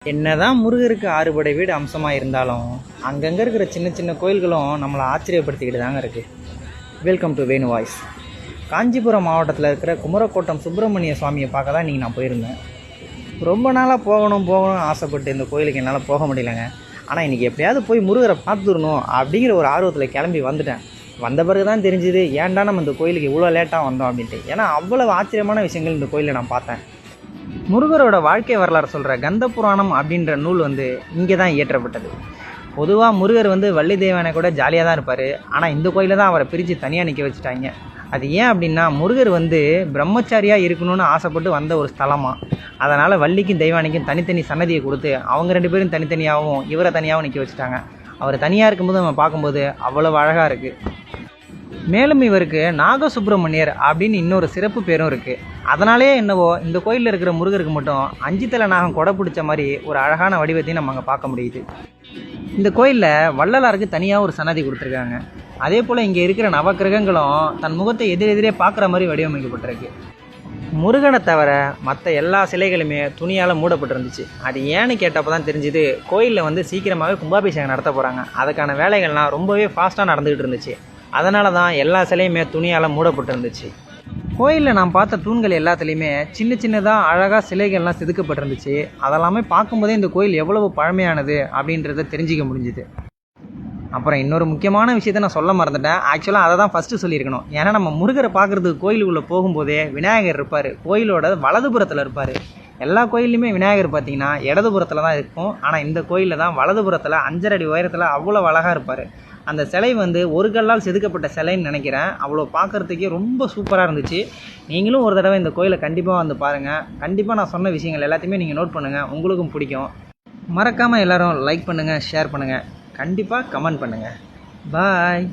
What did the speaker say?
என்னதான் முருகருக்கு ஆறுபடை வீடு அம்சமாக இருந்தாலும் அங்கங்கே இருக்கிற சின்ன சின்ன கோயில்களும் நம்மளை ஆச்சரியப்படுத்திக்கிட்டு தாங்க இருக்குது. Welcome to Venu voice. Kanchipuram மாவட்டத்தில் இருக்கிற குமரக்கோட்டம் சுப்பிரமணிய சுவாமியை பார்க்க தான் நான் போயிருந்தேன். ரொம்ப நாளாக போகணும் ஆசைப்பட்டு இந்த கோயிலுக்கு என்னால் போக முடியலைங்க. ஆனால் இன்றைக்கி எப்படியாவது போய் முருகரை பார்த்துடணும் அப்படிங்கிற ஒரு ஆர்வத்தில் கிளம்பி வந்துட்டேன். வந்த பிறகு தான் தெரிஞ்சுது ஏன்டா நம்ம இந்த கோயிலுக்கு இவ்வளோ லேட்டாக வந்தோம் அப்படின்ட்டு. ஏன்னா அவ்வளவு ஆச்சரியமான விஷயங்கள் இந்த கோயிலில் நான் பார்த்தேன். முருகரோட வாழ்க்கை வரலாறு சொல்கிற கந்த புராணம் அப்படின்ற நூல் இங்கே தான் இயற்றப்பட்டது. பொதுவாக முருகர் வள்ளி தேவனை கூட ஜாலியாக தான் இருப்பார். ஆனால் இந்த கோயிலில் தான் அவரை பிரித்து தனியாக நிற்க வச்சுட்டாங்க. அது ஏன் அப்படின்னா முருகர் பிரம்மச்சாரியாக இருக்கணும்னு ஆசைப்பட்டு வந்த ஒரு ஸ்தலமாக. அதனால் வள்ளிக்கும் தெய்வானிக்கும் தனித்தனி சன்னதியை கொடுத்து அவங்க ரெண்டு பேரும் தனித்தனியாகவும் இவரை தனியாகவும் நிற்க வச்சுட்டாங்க. அவர் தனியாக இருக்கும்போது நம்ம பார்க்கும்போது அவ்வளவு அழகாக இருக்குது. மேலும் இவருக்கு நாகசுப்பிரமணியர் அப்படின்னு இன்னொரு சிறப்பு பேரும் இருக்குது. அதனாலே என்னவோ இந்த கோயிலில் இருக்கிற முருகருக்கு மட்டும் 5 தலை நாகம் கொடை பிடிச்ச மாதிரி ஒரு அழகான வடிவத்தையும் நம்ம அங்கே பார்க்க முடியுது. இந்த கோயிலில் வள்ளலாருக்கு தனியாக ஒரு சன்னதி கொடுத்துருக்காங்க. அதே போல் இங்கே இருக்கிற நவக்கிரகங்களும் தன் முகத்தை எதிரெதிரே பார்க்குற மாதிரி வடிவமைக்கப்பட்டிருக்கு. முருகனை தவிர மற்ற எல்லா சிலைகளுமே துணியால் மூடப்பட்டிருந்துச்சு. அது ஏன்னு கேட்டப்போ தான் தெரிஞ்சுது கோயிலில் சீக்கிரமாகவே கும்பாபிஷேகம் நடத்த போகிறாங்க. அதுக்கான வேலைகள்லாம் ரொம்பவே ஃபாஸ்ட்டாக நடந்துக்கிட்டு இருந்துச்சு. அதனால தான் எல்லா சிலையுமே துணியால் மூடப்பட்டிருந்துச்சு. கோயிலில் நான் பார்த்த தூண்கள் எல்லாத்துலேயுமே சின்ன சின்னதாக அழகாக சிலைகள்லாம் செதுக்கப்பட்டிருந்துச்சு. அதெல்லாமே பார்க்கும்போதே இந்த கோயில் எவ்வளவு பழமையானது அப்படின்றத தெரிஞ்சிக்க முடிஞ்சுது. அப்புறம் இன்னொரு முக்கியமான விஷயத்த நான் சொல்ல மறந்துட்டேன். ஆக்சுவலாக அதை தான் ஃபஸ்ட்டு சொல்லியிருக்கணும். ஏன்னா நம்ம முருகரை பார்க்குறதுக்கு கோயிலுக்குள்ளே போகும்போதே விநாயகர் இருப்பார். கோயிலோட வலதுபுறத்தில் இருப்பார். எல்லா கோயில்லையுமே விநாயகர் பார்த்தீங்கன்னா இடதுபுறத்தில் தான் இருக்கும். ஆனால் இந்த கோயிலில் தான் வலதுபுறத்தில் 5.5 அடி உயரத்தில் அவ்வளோ அழகாக இருப்பார். அந்த சிலை ஒரு கல்லால் செதுக்கப்பட்ட சிலைன்னு நினைக்கிறேன். அவ்வளோ பார்க்குறதுக்கே ரொம்ப சூப்பராக இருந்துச்சு. நீங்களும் ஒரு தடவை இந்த கோயிலை கண்டிப்பாக பாருங்கள். கண்டிப்பாக நான் சொன்ன விஷயங்கள் எல்லாத்தையுமே நீங்கள் நோட் பண்ணுங்கள். உங்களுக்கும் பிடிக்கும். மறக்காமல் எல்லோரும் லைக் பண்ணுங்கள், ஷேர் பண்ணுங்கள், கண்டிப்பாக கமெண்ட் பண்ணுங்கள். பாய்.